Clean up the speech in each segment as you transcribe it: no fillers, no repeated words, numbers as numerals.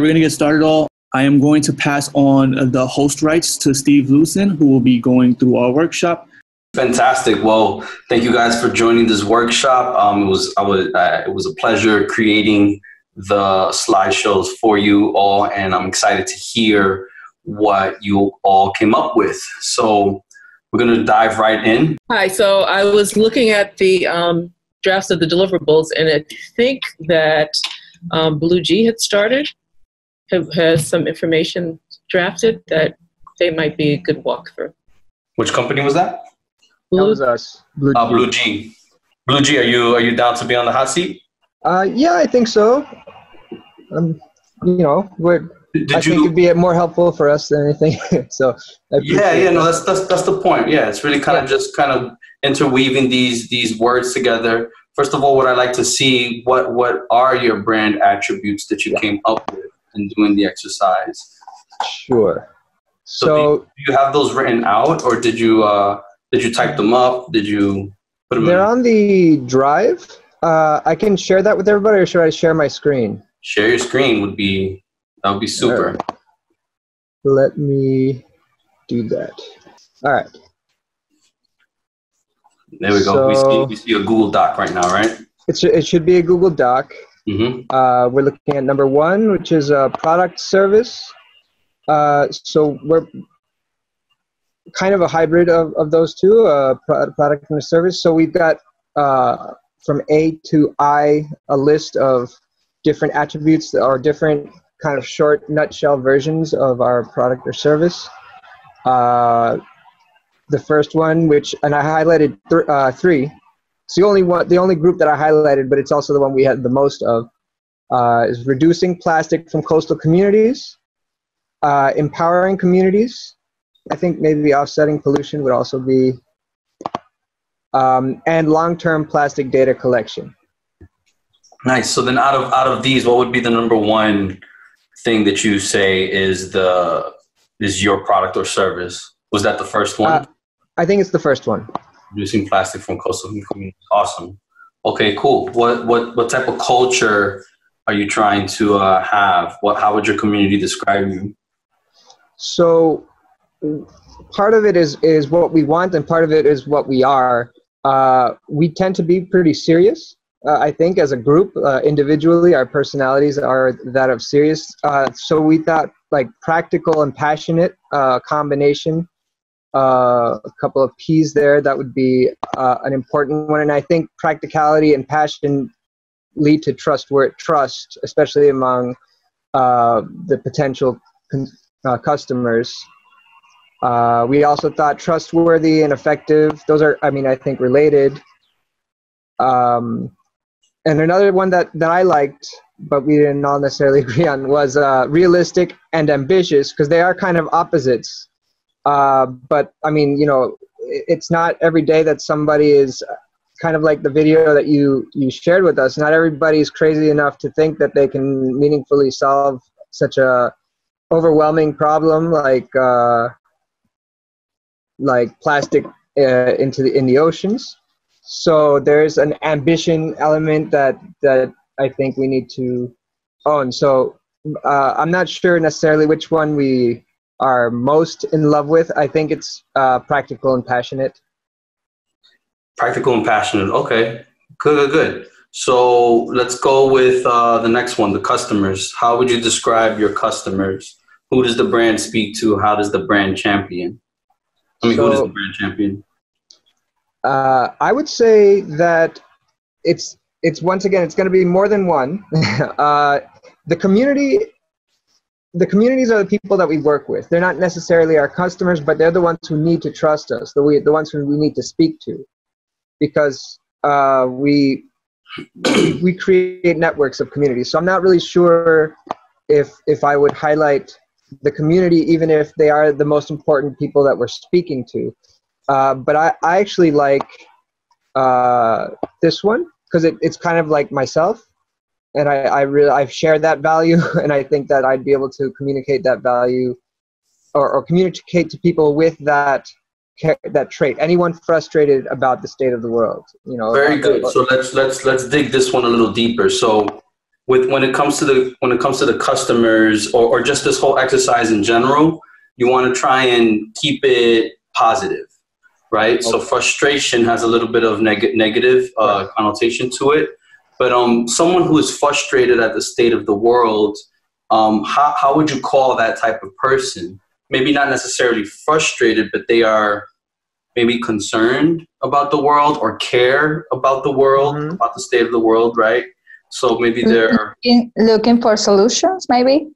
we're going to get started all. I am going to pass on the host rights to SteveLucin, who will be going through our workshop. Fantastic. Well, thank you guys for joining this workshop. It was a pleasure creating the slideshows for you all, and I'm excited to hear what you all came up with. So we're going to dive right in. Hi. So I was looking at the drafts of the deliverables, and I think that Blue G had started, has some information drafted that they might be a good walkthrough. Which company was that? That was us. Blue G. Blue G, are you down to be on the hot seat? Yeah, I think so. You know, I think it'd be more helpful for us than anything. So that's the point. Yeah, it's really kind of interweaving these words together. First of all, what I like to see, what are your brand attributes that you came up with in doing the exercise? Sure. So do you have those written out, or did you type them up? Did you put them They're on the drive. I can share that with everybody, or should I share my screen? Share your screen would be super. Right. Let me do that. All right. There we go. So, we see a Google Doc right now, right? It should be a Google Doc. Mm-hmm. We're looking at number 1, which is a product service. So we're kind of a hybrid of those two, product and a service. So we've got from A to I a list of different attributes that are different kind of short nutshell versions of our product or service. The first one, and I highlighted 3. It's the only group that I highlighted, but it's also the one we had the most of, is reducing plastic from coastal communities, empowering communities. I think maybe offsetting pollution would also be, and long-term plastic data collection. Nice. So then out of these, what would be the number 1 thing that you say is your product or service? Was that the first one? I think it's the first one. Reducing plastic from coastal communities. Awesome. Okay, cool. What type of culture are you trying to have? How would your community describe you? So part of it is what we want, and part of it is what we are. We tend to be pretty serious. I think as a group, individually, our personalities are that of serious. So we thought like practical and passionate combination, a couple of P's there, that would be an important one. And I think practicality and passion lead to trust, especially among the potential customers. We also thought trustworthy and effective. Those are, I think, related. And another one that I liked, but we didn't all necessarily agree on, was realistic and ambitious, because they are kind of opposites. But it's not every day that somebody is kind of like the video that you shared with us. Not everybody's crazy enough to think that they can meaningfully solve such a overwhelming problem like plastic in the oceans. So there's an ambition element that I think we need to own. So I'm not sure necessarily which one we are most in love with. I think it's practical and passionate. Practical and passionate. Okay, good. So let's go with the next one, the customers. How would you describe your customers? Who does the brand speak to? How does the brand champion? Who does the brand champion? I would say that it's once again, it's going to be more than one. The communities are the people that we work with. They're not necessarily our customers, but they're the ones who need to trust us, the ones who we need to speak to, because we create networks of communities. So I'm not really sure if I would highlight the community, even if they are the most important people that we're speaking to. But I actually like this one, because it's kind of like myself, and I've shared that value, and I think that I'd be able to communicate that value, or communicate to people with that trait. Anyone frustrated about the state of the world, Very good. So let's dig this one a little deeper. So when it comes to the customers or just this whole exercise in general, you want to try and keep it positive, right? Okay. So frustration has a little bit of negative connotation to it. But someone who is frustrated at the state of the world, how would you call that type of person? Maybe not necessarily frustrated, but they are maybe concerned about the world or care about the world, about the state of the world, right? So maybe they're looking for solutions, maybe?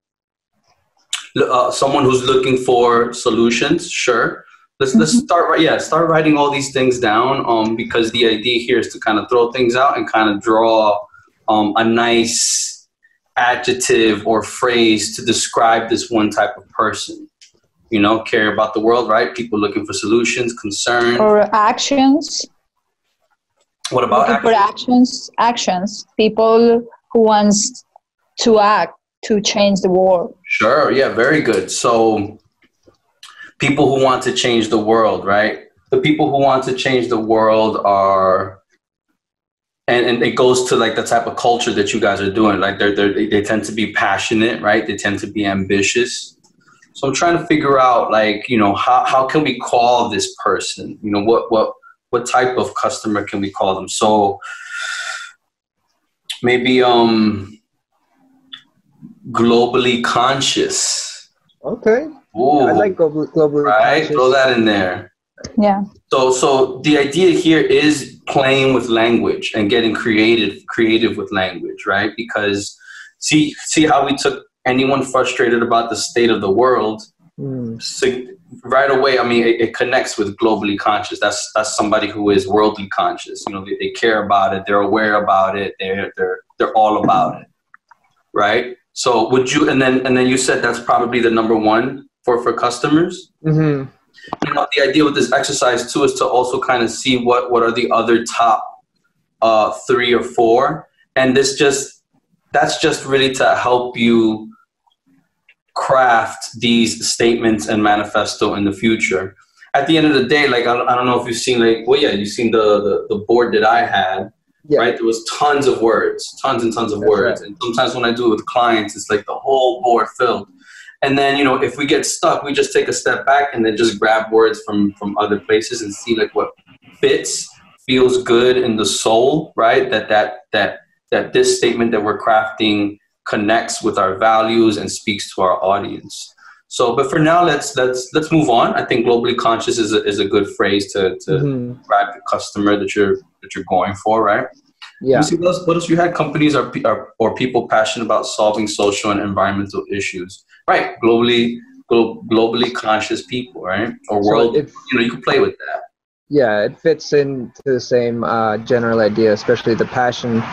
Someone who's looking for solutions, sure. Let's start writing all these things down because the idea here is to kind of throw things out and kind of draw a nice adjective or phrase to describe this one type of person. You know, care about the world, right? People looking for solutions, concern. Or actions. What about actions? People who wants to act to change the world. Sure, yeah, very good. So people who want to change the world, right? The people who want to change the world are, and it goes to like the type of culture that you guys are doing. Like they tend to be passionate, right? They tend to be ambitious. So I'm trying to figure out, like, you know, how can we call this person? You know, what type of customer can we call them? So maybe globally conscious. Okay. Ooh, I like globally right? conscious. Throw that in there. Yeah. So the idea here is playing with language and getting creative with language, right? Because see how we took anyone frustrated about the state of the world, so right away, I mean, it connects with globally conscious. That's somebody who is worldly conscious. You know, they care about it. They're aware about it. They're all about it, right? So would you, and then you said that's probably the number one for customers. Mm-hmm. You know, the idea with this exercise too is to also kind of see what are the other top 3 or 4, and that's just really to help you craft these statements and manifesto in the future. At the end of the day, like I don't know if you've seen, like, well, yeah, you've seen the board that I had, right? There was tons of words, tons and tons of words, right. And sometimes when I do it with clients, it's like the whole board filled. And then, you know, if we get stuck, we just take a step back and then just grab words from other places and see like what fits, feels good in the soul, right? That this statement that we're crafting connects with our values and speaks to our audience. So, but for now, let's move on. I think globally conscious is a good phrase to grab the customer that you're going for, right? Yeah. See, what else you had? Companies or people passionate about solving social and environmental issues, right? Globally conscious people, right? Or world. You know, you can play with that. Yeah, it fits into the same general idea, especially the passion.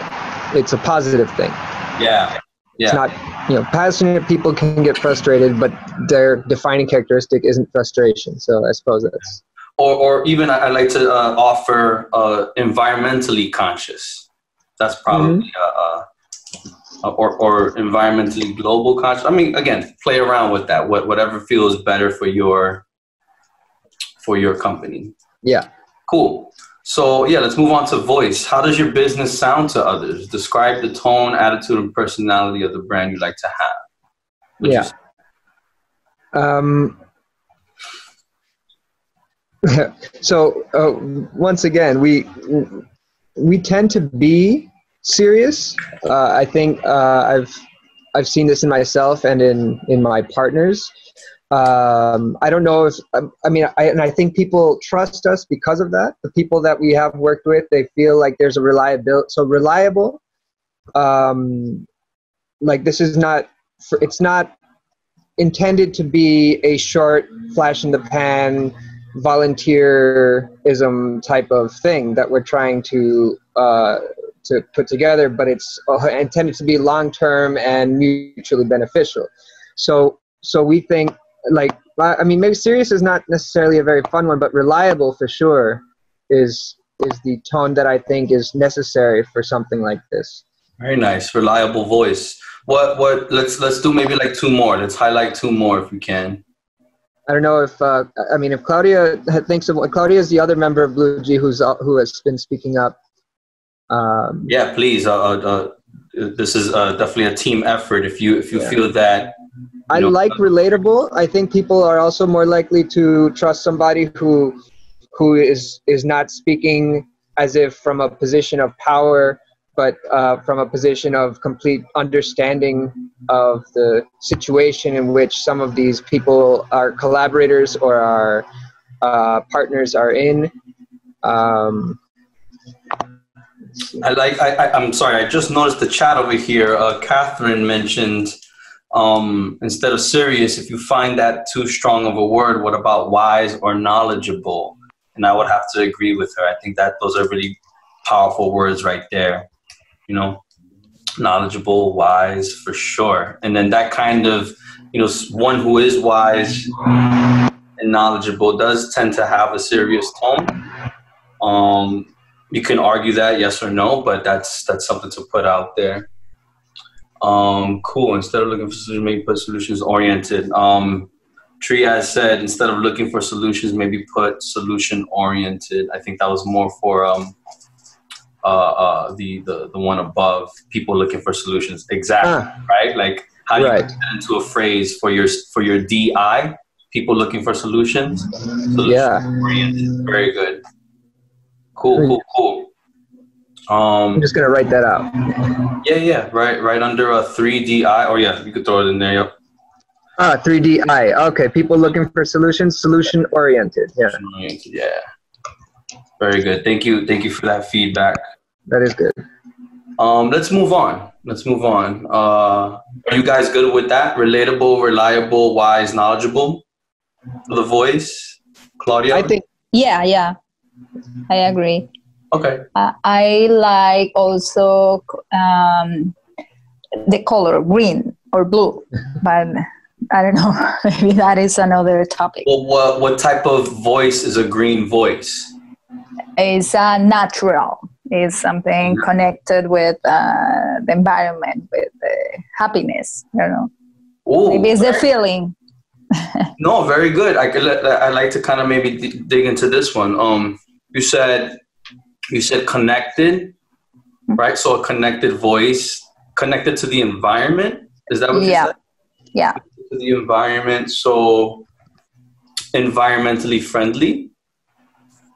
It's a positive thing. Yeah. It's not, you know, passionate people can get frustrated, but their defining characteristic isn't frustration. So I suppose that's. Or even I like to offer environmentally conscious. That's probably or environmentally global conscious. I mean, again, play around with that. Whatever feels better for your company. Yeah. Cool. So yeah, let's move on to voice. How does your business sound to others? Describe the tone, attitude, and personality of the brand you like to have. So once again, we tend to be serious. I think I've seen this in myself and in my partners. I don't know if I think people trust us because of that. The people that we have worked with, they feel like there's a reliable. Like this is not. It's not intended to be a short, flash in the pan, volunteerism type of thing that we're trying to put together, but it's intended to be long-term and mutually beneficial. So we think, like, I mean, maybe serious is not necessarily a very fun one, but reliable for sure is the tone that I think is necessary for something like this. Very nice, reliable voice. What? Let's do maybe like 2 more. Let's highlight 2 more if we can. I don't know if if Claudia thinks of Claudia is the other member of Blue G who has been speaking up. Yeah, please. this is definitely a team effort. If you feel that, I like relatable. I think people are also more likely to trust somebody who is not speaking as if from a position of power, but from a position of complete understanding of the situation in which some of these people, our collaborators or our partners, are in. I'm sorry, I just noticed the chat over here. Catherine mentioned, instead of serious, if you find that too strong of a word, what about wise or knowledgeable? And I would have to agree with her. I think that those are really powerful words right there. You know, knowledgeable, wise, for sure. And then that kind of, you know, one who is wise and knowledgeable does tend to have a serious tone. You can argue that yes or no, but that's something to put out there. Cool. Instead of looking for solutions, maybe put solutions oriented. Triaz said instead of looking for solutions, maybe put solution oriented. I think that was more for the one above, people looking for solutions. Exactly. Right? Like how do you put that into a phrase for your DI? People looking for solutions. Solution oriented. Very good. Cool. I'm just gonna write that out. Yeah. Right under a 3DI. Oh yeah, you could throw it in there. Yep. 3DI. Okay, people looking for solutions, solution oriented. Yeah. Yeah. Very good. Thank you for that feedback. That is good. Let's move on. Are you guys good with that? Relatable, reliable, wise, knowledgeable for the voice, Claudia? I think. Yeah. I agree. Okay. I like also the color green or blue, but I don't know. Maybe that is another topic. Well, what type of voice is a green voice? It's natural. It's something connected with the environment, with happiness. I don't know. Ooh, maybe it's the feeling. No, very good. I like to kind of maybe dig into this one. You said connected, right? So a connected voice, connected to the environment. Is that what you said? Yeah. To the environment. So environmentally friendly.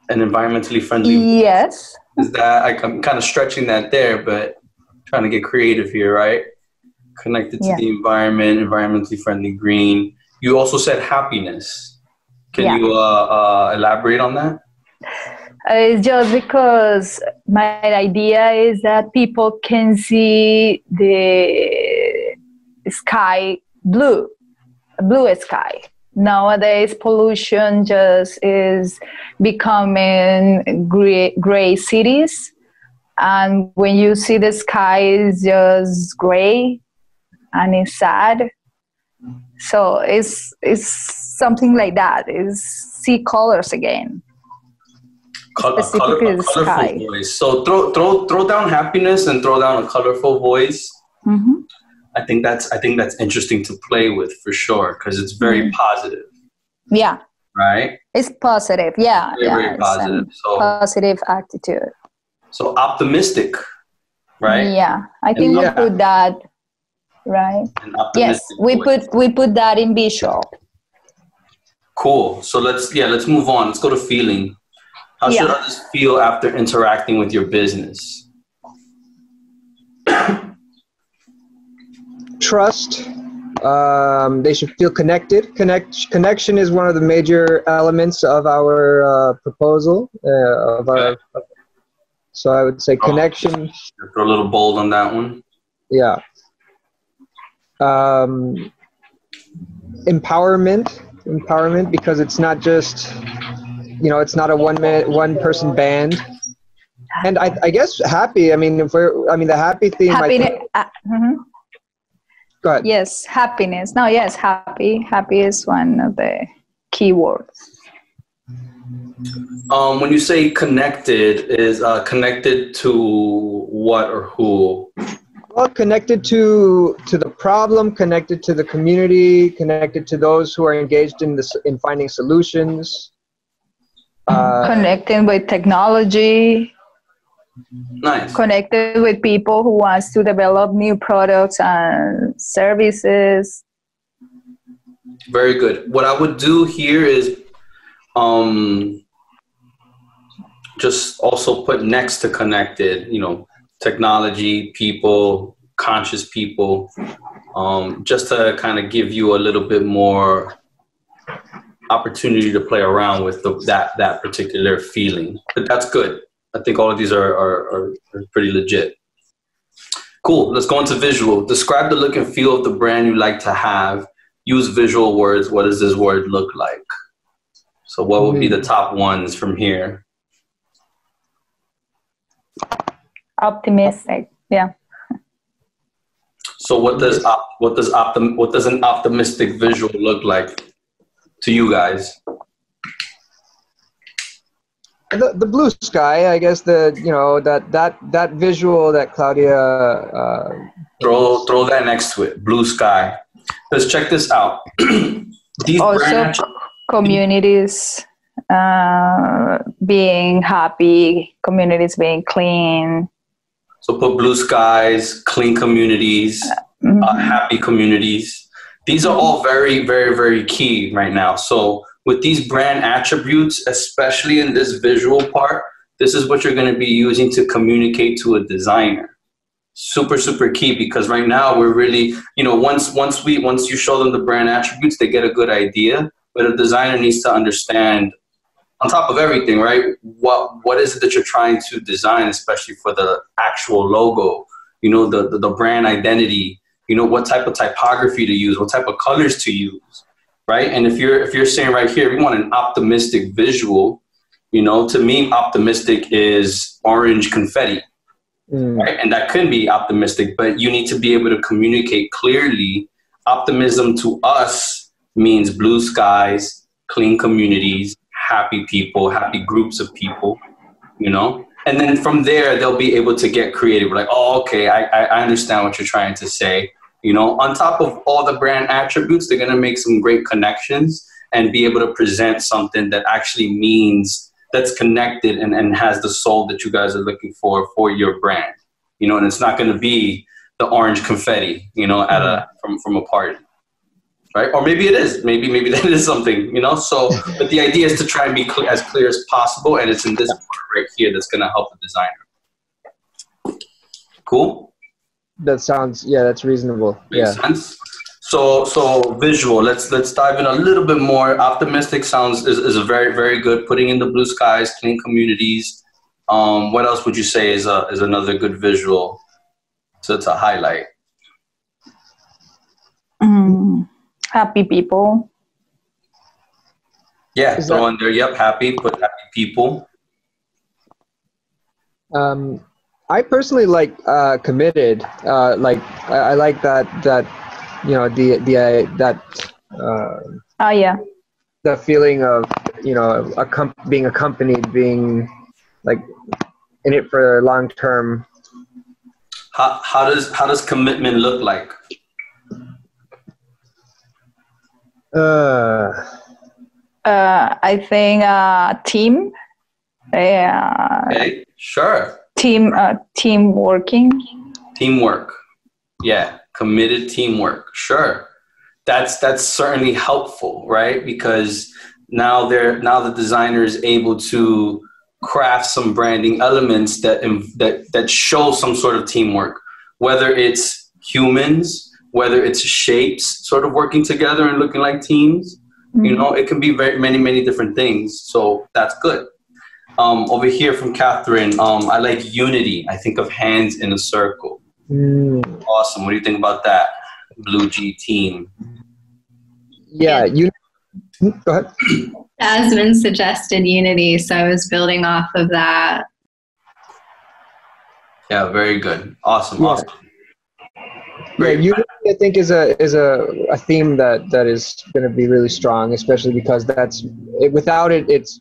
An environmentally friendly voice. Yes. Is that I'm kind of stretching that there, but trying to get creative here, right? Connected to the environment, environmentally friendly, green. You also said happiness. Can you elaborate on that? It's just because my idea is that people can see the sky blue, a blue sky. Nowadays, pollution just is becoming gray cities. And when you see the sky, it's just gray and it's sad. So it's something like that. It's see colors again. Specifically the sky. Voice. So throw down happiness and throw down a colorful voice. Mm-hmm. I think that's interesting to play with for sure because it's very positive. Yeah. Right. It's positive. Yeah. Very positive. So positive attitude. So optimistic, right? Yeah, I think we put that right. Yes, we put that in visual. Cool. So let's move on. Let's go to feeling. How should others feel after interacting with your business? Trust. They should feel connected. Connection is one of the major elements of our proposal. So I would say connection. Throw a little bold on that one. Yeah. Empowerment, because it's not just, it's not a one person band. And I guess happy. I mean, the happy theme. Go ahead. Yes, happiness. No, yes, happy. Happy is one of the key words. When you say connected, is connected to what or who? Well, connected to the problem, connected to the community, connected to those who are engaged in finding solutions. Connecting with technology. Nice. Connected with people who wants to develop new products and services. Very good. What I would do here is just also put next to connected, you know, technology, people, conscious people, just to kind of give you a little bit more opportunity to play around with that particular feeling. But that's good. I think all of these are pretty legit. Cool. Let's go into visual. Describe the look and feel of the brand you like to have. Use visual words. What does this word look like? So what would be the top ones from here? Optimistic. Yeah. So what does an optimistic visual look like to you guys? The blue sky, I guess. That visual that Claudia throw that next to it. Blue sky. Let's check this out. These also communities being happy, communities being clean. So put blue skies, clean communities, happy communities. These are all very, very, very key right now. So with these brand attributes, especially in this visual part, this is what you're going to be using to communicate to a designer. Super, super key, because right now we're really, you know, once you show them the brand attributes, they get a good idea. But a designer needs to understand, on top of everything, right? What is it that you're trying to design, especially for the actual logo? You know, the brand identity. You know, what type of typography to use, what type of colors to use, right? And if you're saying right here, we want an optimistic visual, you know, to me, optimistic is orange confetti, right? And that could be optimistic, but you need to be able to communicate clearly. Optimism to us means blue skies, clean communities, happy people, happy groups of people, you know? And then from there, they'll be able to get creative. Like, oh, okay, I understand what you're trying to say. You know, on top of all the brand attributes, they're going to make some great connections and be able to present something that actually means that's connected and has the soul that you guys are looking for your brand. You know, and it's not going to be the orange confetti, you know, from a party. Right? Or maybe it is. Maybe that is something, you know? So, but the idea is to try and be as clear as possible. And it's in this part right here that's going to help the designer. Cool? That sounds, yeah, that's reasonable. Makes sense. So visual, let's dive in a little bit more. Optimistic is a very, very good. Putting in the blue skies, clean communities. What else would you say is another good visual to highlight? Happy people. Yeah, throw in there. Yep, happy. Put happy people. I personally like committed. I like that you know the feeling of, you know, being accompanied, being like in it for long term. How does commitment look like? I think team. Okay, sure. Team working. Teamwork. Yeah, committed teamwork. Sure. That's certainly helpful, right? Because now the designer is able to craft some branding elements that show some sort of teamwork, whether it's humans, whether it's shapes sort of working together and looking like teams. You know, it can be very many different things. So that's good. Over here from Catherine, I like unity. I think of hands in a circle. Awesome. What do you think about that? Blue G team. Yeah, go ahead. Jasmine suggested unity, so I was building off of that. Yeah, very good. Awesome. Yeah, unity, I think, is a theme that is going to be really strong, especially because without it, it's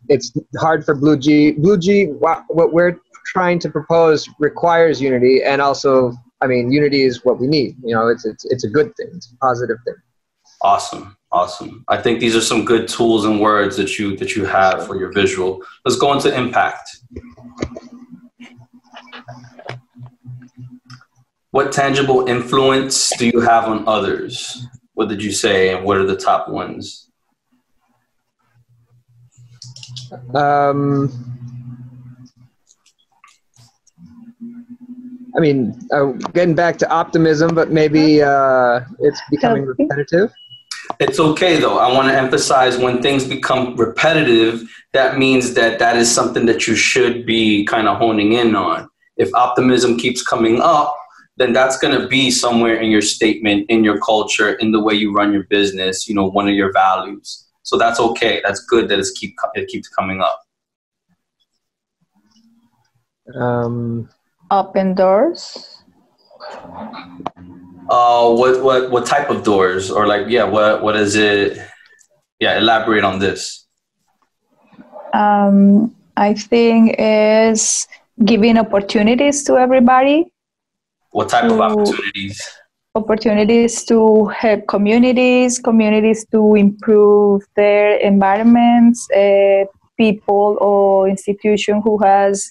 hard for Blue G. Blue G, what we're trying to propose requires unity, and also, I mean, unity is what we need. You know, it's a good thing. It's a positive thing. Awesome. I think these are some good tools and words that you have for your visual. Let's go into impact. What tangible influence do you have on others? What did you say, and what are the top ones? I mean, getting back to optimism, but maybe it's becoming repetitive. It's okay, though. I want to emphasize when things become repetitive, that means that that is something that you should be kind of honing in on. If optimism keeps coming up, then that's going to be somewhere in your statement, in your culture, in the way you run your business, you know, one of your values. So that's okay. That's good that it keeps coming up. Open doors. What type of doors, or like, yeah, what is it? Yeah, elaborate on this. I think is giving opportunities to everybody. What type of opportunities? Opportunities to help communities to improve their environments, people or institution who has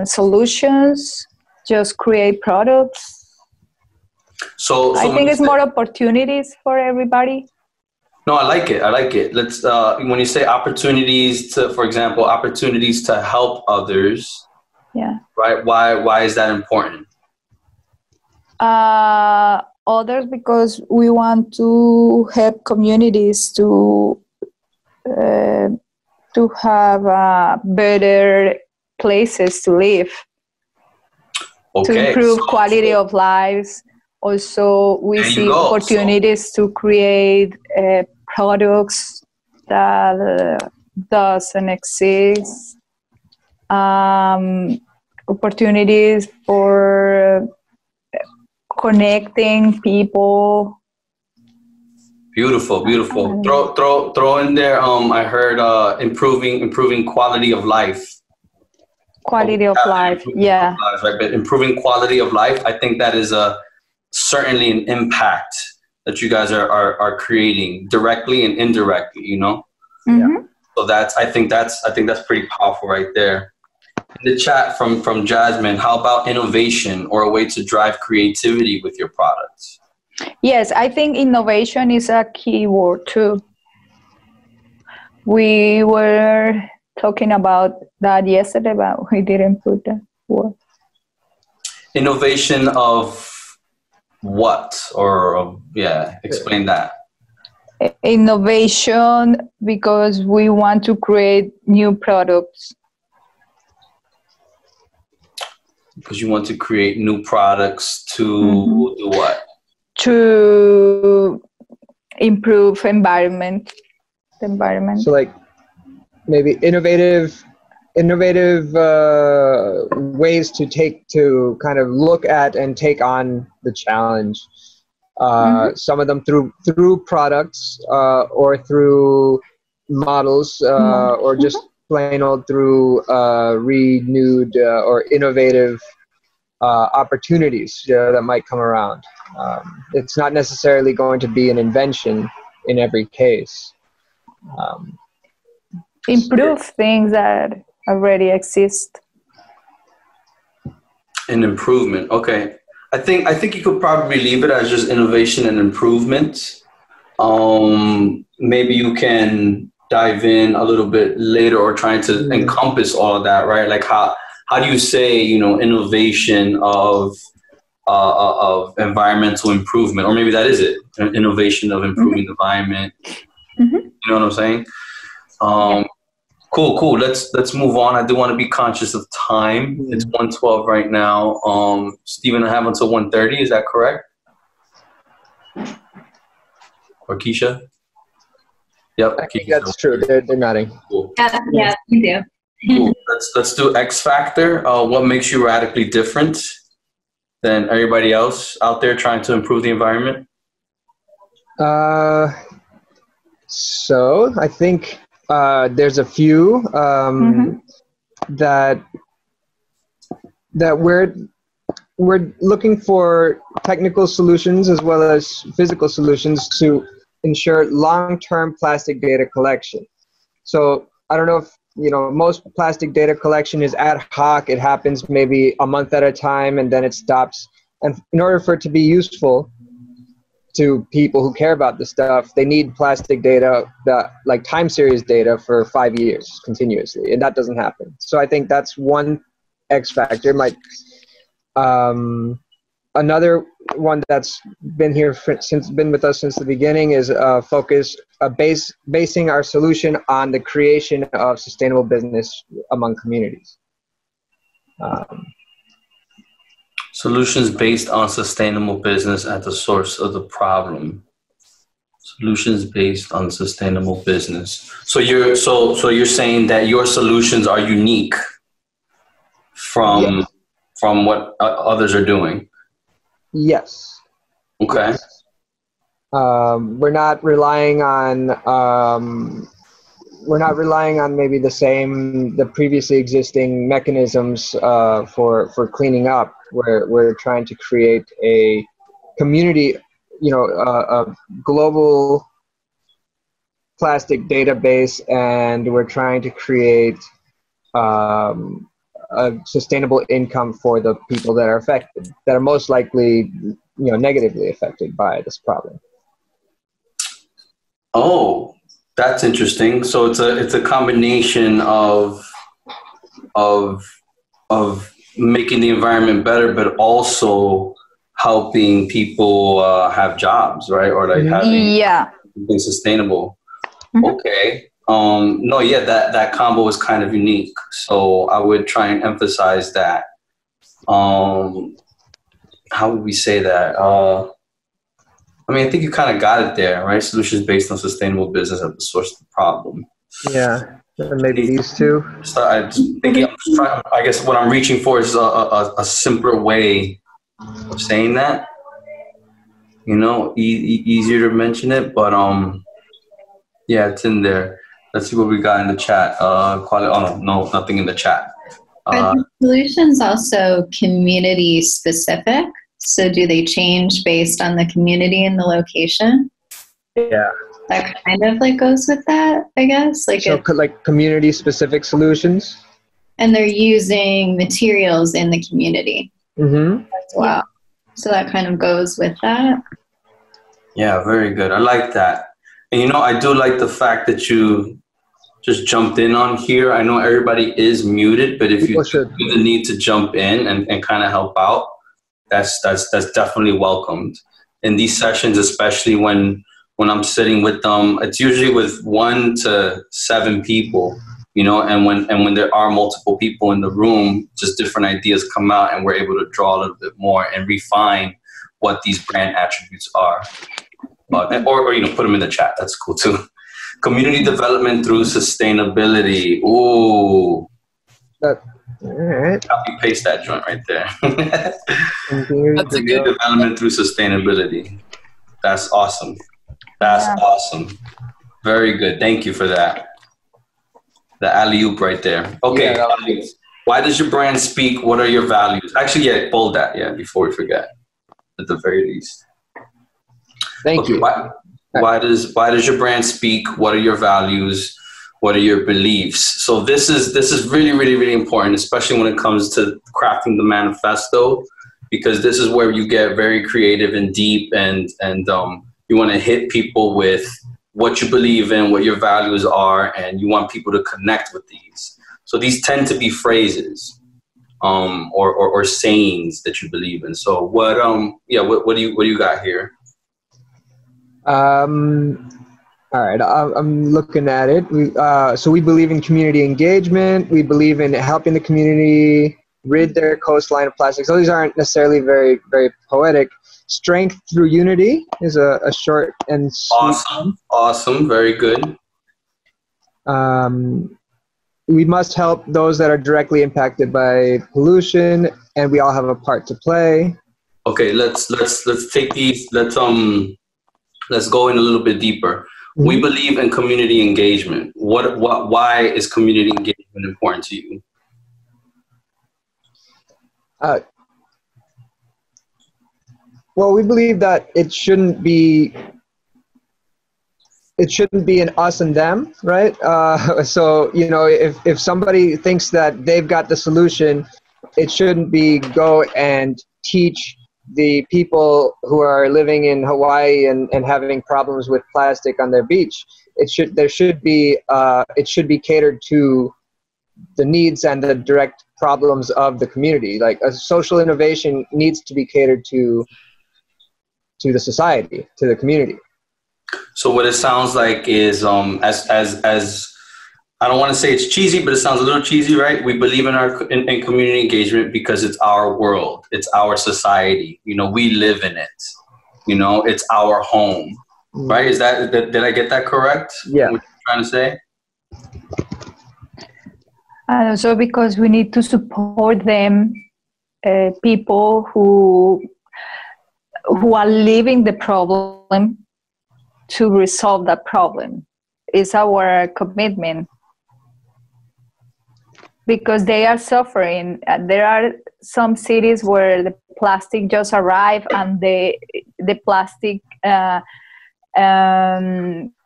solutions, just create products. So I think it's more opportunities for everybody. No, I like it. Let's, when you say opportunities to, for example, opportunities to help others. Yeah. Right. Why is that important? Others, because we want to help communities to have better places to live, to improve quality of lives. Also, we see opportunities to create products that doesn't exist. Opportunities for connecting people. Beautiful. Throw in there. I heard improving quality of life. Quality of life, yeah. Right, but improving quality of life, I think that is certainly an impact that you guys are creating directly and indirectly. You know. Mm-hmm. So I think that's pretty powerful right there. In the chat from Jasmine, how about innovation or a way to drive creativity with your products? Yes, I think innovation is a key word too. We were talking about that yesterday, but we didn't put that word. Innovation of what? Or explain that. Innovation because we want to create new products. Because you want to create new products to do what? To improve the environment. So like maybe innovative ways to kind of look at and take on the challenge. Some of them through products or through models or just plain old through renewed or innovative opportunities that might come around. It's not necessarily going to be an invention in every case. Improve things that already exist. An improvement. Okay. I think you could probably leave it as just innovation and improvement. Maybe you can dive in a little bit later or trying to encompass all of that, right? Like how do you say, you know, innovation of environmental improvement, or maybe that is it, an innovation of improving the environment. You know what I'm saying? Cool. Let's move on. I do want to be conscious of time. It's 1:12 right now. Steven, I have until 1:30. Is that correct? Or Keisha? Yep. I think that's true. They're nodding. Cool. Yeah, we do. Cool. Let's do X factor. What makes you radically different than everybody else out there trying to improve the environment? So I think there's a few that we're looking for technical solutions as well as physical solutions to ensure long-term plastic data collection. So I don't know if most plastic data collection is ad hoc. It happens maybe a month at a time and then it stops. And in order for it to be useful to people who care about this stuff, they need plastic data, like time series data for 5 years continuously, and that doesn't happen. So I think that's one X factor. Another one that's been with us since the beginning is basing our solution on the creation of sustainable business among communities. Solutions based on sustainable business at the source of the problem. Solutions based on sustainable business. So you're saying that your solutions are unique from what others are doing. Yes. Okay. Yes. We're not relying on maybe the previously existing mechanisms for cleaning up. We're trying to create a community, a global plastic database, and we're trying to create a sustainable income for the people that are affected, that are most likely, negatively affected by this problem. Oh, that's interesting. So it's a combination of making the environment better, but also helping people have jobs, right? Or like having something sustainable. Mm-hmm. Okay. That combo is kind of unique. So I would try and emphasize that. How would we say that? I think you kind of got it there, right? Solutions based on sustainable business at the source of the problem. Yeah, maybe these two. So I guess what I'm reaching for is a simpler way of saying that. Easier to mention it, but it's in there. Let's see what we got in the chat. Nothing in the chat. Are the solutions also community specific? So do they change based on the community and the location? Yeah. That kind of goes with that, I guess. Like community specific solutions. And they're using materials in the community as well. So that kind of goes with that. Yeah, very good. I like that. And I do like the fact that you just jumped in on here. I know everybody is muted, but if you feel the need to jump in and kind of help out, that's definitely welcomed. In these sessions, especially when I'm sitting with them, it's usually with 1 to 7 people, and when there are multiple people in the room, just different ideas come out and we're able to draw a little bit more and refine what these brand attributes are. Or put them in the chat. That's cool too. Community development through sustainability. Ooh. All right. Copy paste that joint right there. Community development through sustainability. That's awesome. That's awesome. Very good. Thank you for that. The alley-oop right there. Okay. Yeah, why does your brand speak? What are your values? Actually, bold that. Yeah, before we forget. At the very least. Thank you. Why does your brand speak? What are your values? What are your beliefs? So this is really, really, really important, especially when it comes to crafting the manifesto, because this is where you get very creative and deep, and you want to hit people with what you believe in, what your values are, and you want people to connect with these. So these tend to be phrases, or sayings that you believe in. So what do you got here? All right, I'm looking at it. So we believe in community engagement. We believe in helping the community rid their coastline of plastics. So these aren't necessarily very, very poetic. Strength through unity is a short and sweet. Awesome, very good. We must help those that are directly impacted by pollution, and we all have a part to play. Okay, let's take these. Let's go in a little bit deeper. Mm-hmm. We believe in community engagement. Why is community engagement important to you? Well, we believe that it shouldn't be it shouldn't be an us and them, right? So, you know, if somebody thinks that they've got the solution, it shouldn't be go and teach the people who are living in Hawaii and having problems with plastic on their beach. It should be catered to the needs and the direct problems of the community. Like a social innovation needs to be catered to the society, to the community. So what it sounds like is, as I don't want to say it's cheesy, but it sounds a little cheesy, right? We believe in community engagement because it's our world, it's our society. You know, we live in it. You know, it's our home, right? Is that did I get that correct? Yeah. What you're trying to say? And also because we need to support them, people who are living the problem, to resolve that problem. Is our commitment, because they are suffering. There are some cities where the plastic just arrived and the plastic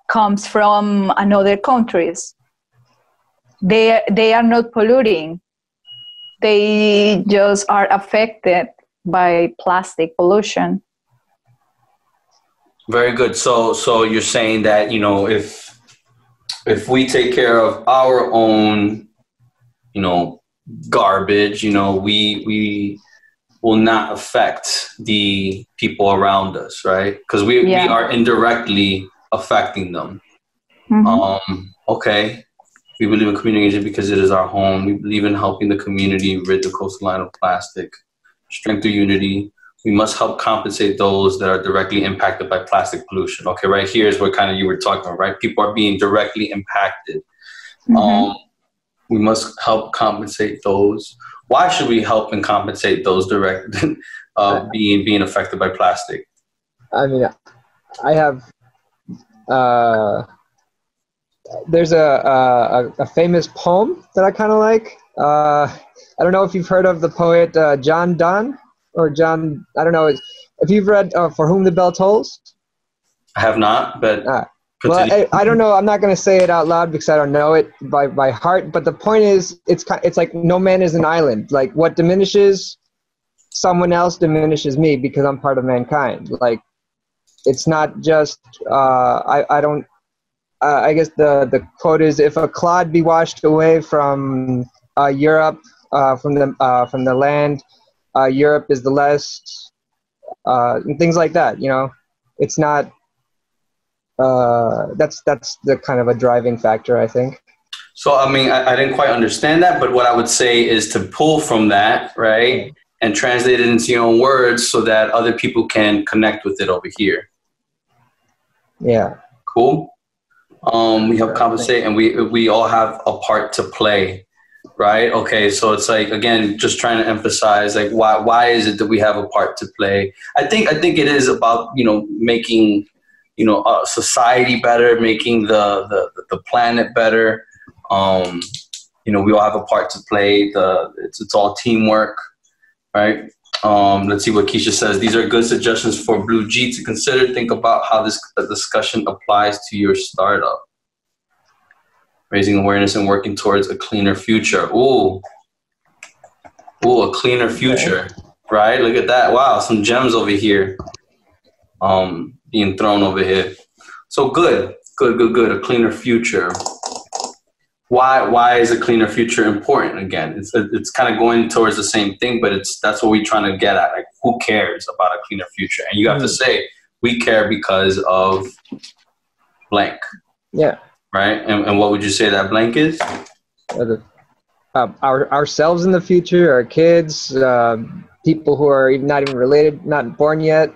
comes from another countries. They are not polluting. They just are affected by plastic pollution. Very good. So you're saying that, you know, if we take care of our own, you know, garbage, you know, we will not affect the people around us, right? Because we are indirectly affecting them. Mm-hmm. Okay. We believe in community engagement because it is our home. We believe in helping the community rid the coastline of plastic. Strength through unity. We must help compensate those that are directly impacted by plastic pollution. Okay, right here is what kind of you were talking about, right? People are being directly impacted. Mm-hmm. We must help compensate those. Why should we help and compensate those being affected by plastic? I mean, I have, there's a famous poem that I kind of like. I don't know if you've heard of the poet John Donne. Or John, I don't know if you've read For Whom the Bell Tolls. I have not, but well, I don't know. I'm not going to say it out loud because I don't know it by heart. But the point is, it's like no man is an island. Like what diminishes someone else diminishes me because I'm part of mankind. Like it's not just. I don't. I guess the quote is, if a clod be washed away from Europe, from the land. Europe is the less, and things like that. You know, it's not. That's the kind of a driving factor, I think. So I mean, I didn't quite understand that, but what I would say is to pull from that, right, and translate it into your own words so that other people can connect with it over here. Yeah. Cool. We help compensate, and we all have a part to play. Right. Okay. So it's like, again, just trying to emphasize, like, why is it that we have a part to play? I think it is about, you know, making, you know, society better, making the planet better. You know, we all have a part to play. It's all teamwork. Right. Let's see what Keisha says. These are good suggestions for Blue G to consider. Think about how this discussion applies to your startup. Raising awareness and working towards a cleaner future. Ooh, a cleaner future, right? Look at that. Wow, some gems over here being thrown over here. So good. A cleaner future. Why is a cleaner future important? Again, it's kind of going towards the same thing, but that's what we're trying to get at. Like, who cares about a cleaner future? And you have to say, we care because of blank. Yeah. Right, and what would you say that blank is? Ourselves in the future, our kids, people who are not even related, not born yet,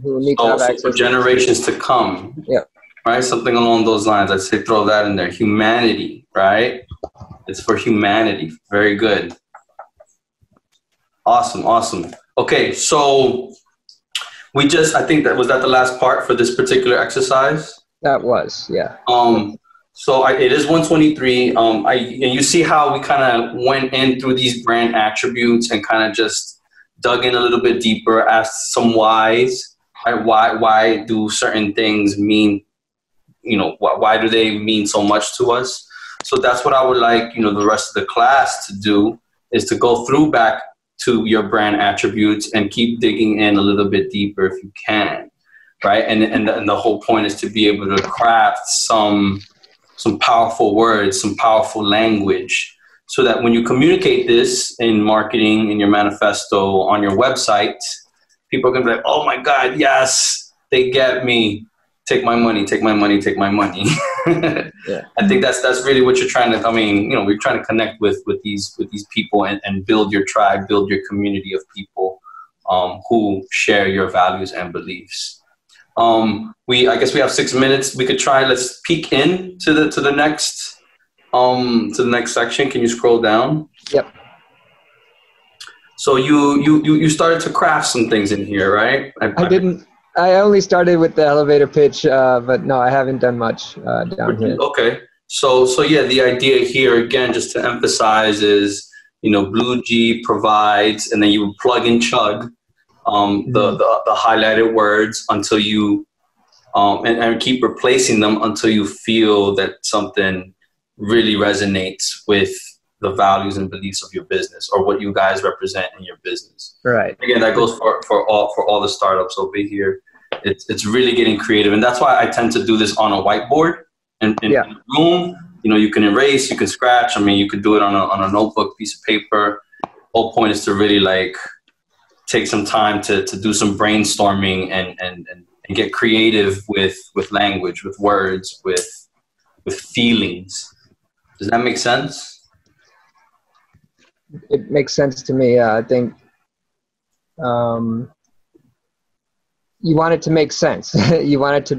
who need to have access for generations to come. Yeah. Right, something along those lines. I'd say throw that in there. Humanity, right? It's for humanity. Very good. Awesome. Okay, so I think that was the last part for this particular exercise. That was, yeah. So it is 123. And you see how we kind of went in through these brand attributes and kind of just dug in a little bit deeper, asked some whys. Right? Why do certain things mean why do they mean so much to us? So that's what I would like, the rest of the class to do, is to go through back to your brand attributes and keep digging in a little bit deeper if you can, right? And the whole point is to be able to craft some powerful words, some powerful language, so that when you communicate this in marketing, in your manifesto, on your website, people are going to be like, oh my God, yes, they get me. Take my money, take my money, take my money. Yeah. I think that's really what you're trying to, we're trying to connect with these people and build your tribe, build your community of people who share your values and beliefs. I guess we have 6 minutes. We could try, let's peek in to the next section. Can you scroll down? Yep. So you started to craft some things in here, right? I only started with the elevator pitch, but no, I haven't done much down here. Okay. So yeah, the idea here, again, just to emphasize, is, Blue G provides, and then you plug and chug the highlighted words until you, and keep replacing them until you feel that something really resonates with the values and beliefs of your business, or what you guys represent in your business. Right. Again, that goes for all the startups over here. It's really getting creative, and that's why I tend to do this on a whiteboard in a room. You can erase, you can scratch. You could do it on a notebook, piece of paper. Whole point is to really take some time to do some brainstorming and get creative with language, with words, with feelings. Does that make sense? It makes sense to me. I think you want it to make sense. You want it to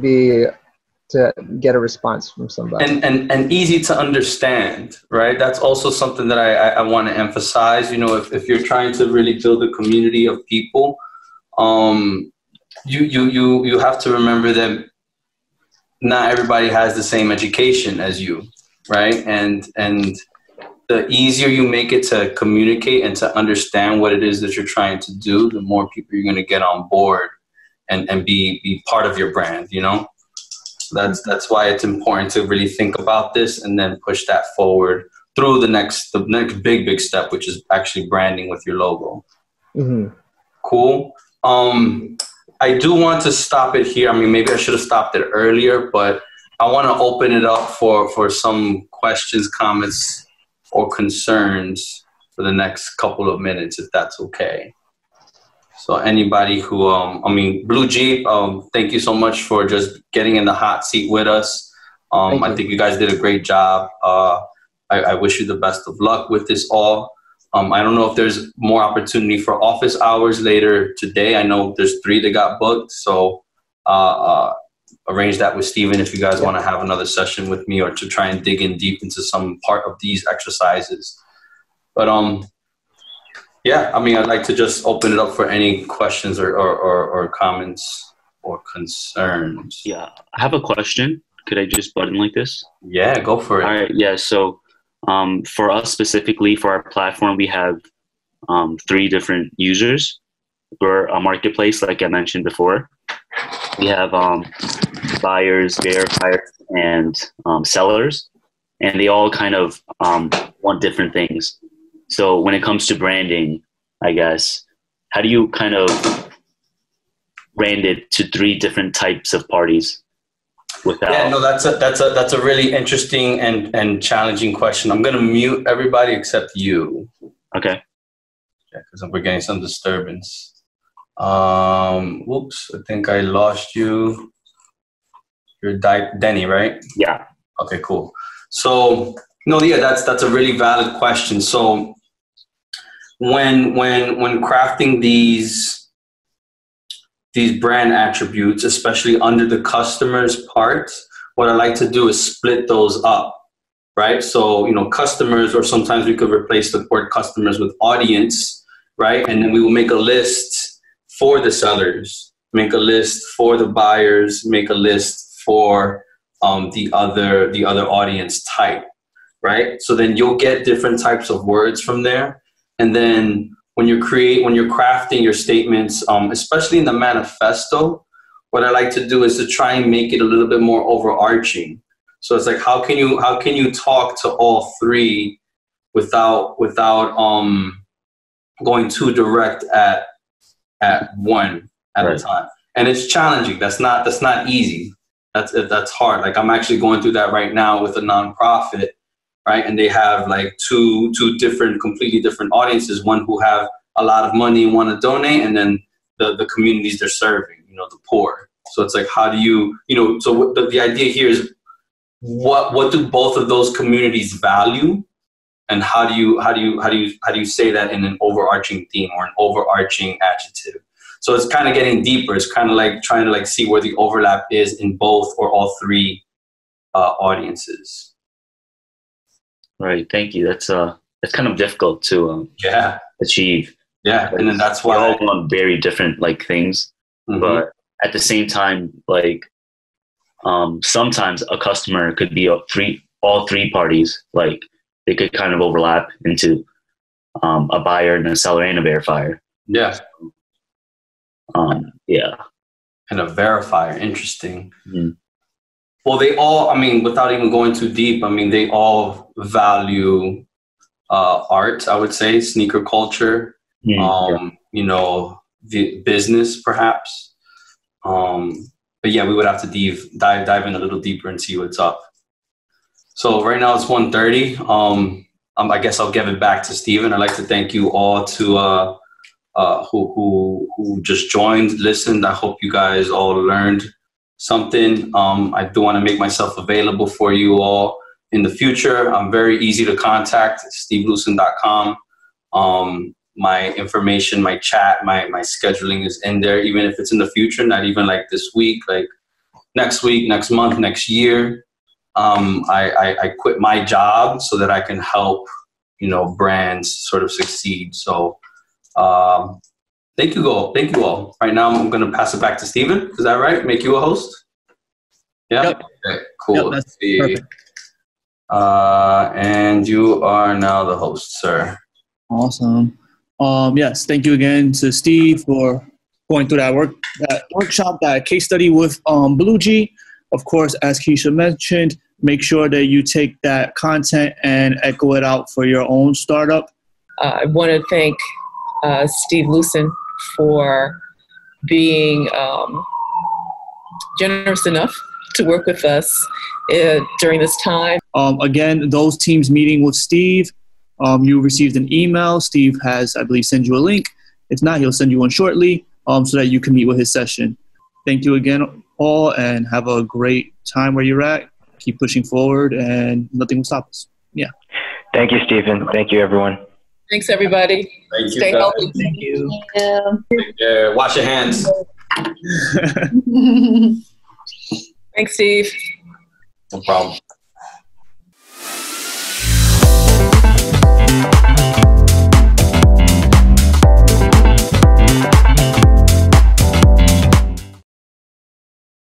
get a response from somebody. And easy to understand, right? That's also something that I want to emphasize. If you're trying to really build a community of people, you have to remember that not everybody has the same education as you, right? And the easier you make it to communicate and to understand what it is that you're trying to do, the more people you're going to get on board and be part of your brand, So that's why it's important to really think about this and then push that forward through the next big step, which is actually branding with your logo. Mm-hmm. Cool. I do want to stop it here. Maybe I should have stopped it earlier, but I want to open it up for some questions, comments, or concerns for the next couple of minutes, if that's okay. So anybody who, Blue Jeep, thank you so much for just getting in the hot seat with us. I think you guys did a great job. I wish you the best of luck with this all. I don't know if there's more opportunity for office hours later today. I know there's 3 that got booked, so arrange that with Steven if you guys want to have another session with me, or to try and dig in deep into some part of these exercises. But I'd like to just open it up for any questions or comments or concerns. Yeah, I have a question. Could I just butt in like this? Yeah, go for it. All right, yeah, so for us specifically, for our platform, we have 3 different users. We're a marketplace, like I mentioned before. We have buyers, verifiers, and sellers, and they all kind of want different things. So when it comes to branding, I guess, how do you kind of brand it to 3 different types of parties? Yeah, no, that's a really interesting and challenging question. I'm going to mute everybody except you. Okay. Yeah, because we're getting some disturbance. Whoops, I think I lost you. You're Denny, right? Yeah. Okay, cool. So, that's a really valid question. So, when crafting these brand attributes, especially under the customer's part, what I like to do is split those up, right? So, customers, or sometimes we could replace the word customers with audience, right? And then we will make a list for the sellers, make a list for the buyers, make a list for the other audience type, right? So then you'll get different types of words from there. And then when you're crafting your statements, especially in the manifesto, what I like to do is to try and make it a little bit more overarching. So it's like, how can you talk to all three without going too direct at one at a time? And it's challenging. That's not easy. That's hard. Like, I'm actually going through that right now with a nonprofit, right? And they have like two different, completely different audiences. One who have a lot of money and want to donate, and then the communities they're serving, the poor. So it's like, how do you, so the idea here is what do both of those communities value, and how do you say that in an overarching theme or an overarching adjective? So it's kind of getting deeper. It's kind of like trying to see where the overlap is in both or all three audiences. Right. Thank you. That's kind of difficult to achieve. Yeah, and then that's why we all want very different things, but at the same time, sometimes a customer could be all three parties. Like, they could kind of overlap into a buyer and a seller and a verifier. Yeah. Yeah. And a verifier. Interesting. Mm-hmm. Well, they all, without even going too deep, they all value art, I would say, sneaker culture, the business perhaps. But yeah, we would have to dive in a little deeper and see what's up. So right now it's 1:30. I guess I'll give it back to Steven. I'd like to thank you all who just joined, listened. I hope you guys all learned something. I do want to make myself available for you all in the future. I'm very easy to contact, SteveLucin.com. My information, my chat, my scheduling is in there, even if it's in the future, not even this week, next week, next month, next year. I quit my job so that I can help, brands sort of succeed. So thank you all. Right now I'm going to pass it back to Steven. Is that right? Make you a host? Yeah. Yep. Okay, cool. Yep, that's perfect. And you are now the host, sir. Awesome. Yes, thank you again to Steve for going through that workshop, that case study with Blue G. Of course, as Keisha mentioned, make sure that you take that content and echo it out for your own startup. I want to thank SteveLucin for being generous enough to work with us during this time. Again, those teams meeting with Steve, you received an email. Steve has, I believe, sent you a link. If not, he'll send you one shortly so that you can meet with his session. Thank you again, all, and have a great time where you're at. Keep pushing forward, and nothing will stop us. Yeah. Thank you, Stephen. Thank you, everyone. Thanks, everybody. Thank you. Stay healthy. Thank you. Take care. Wash your hands. Thanks, Steve. No problem.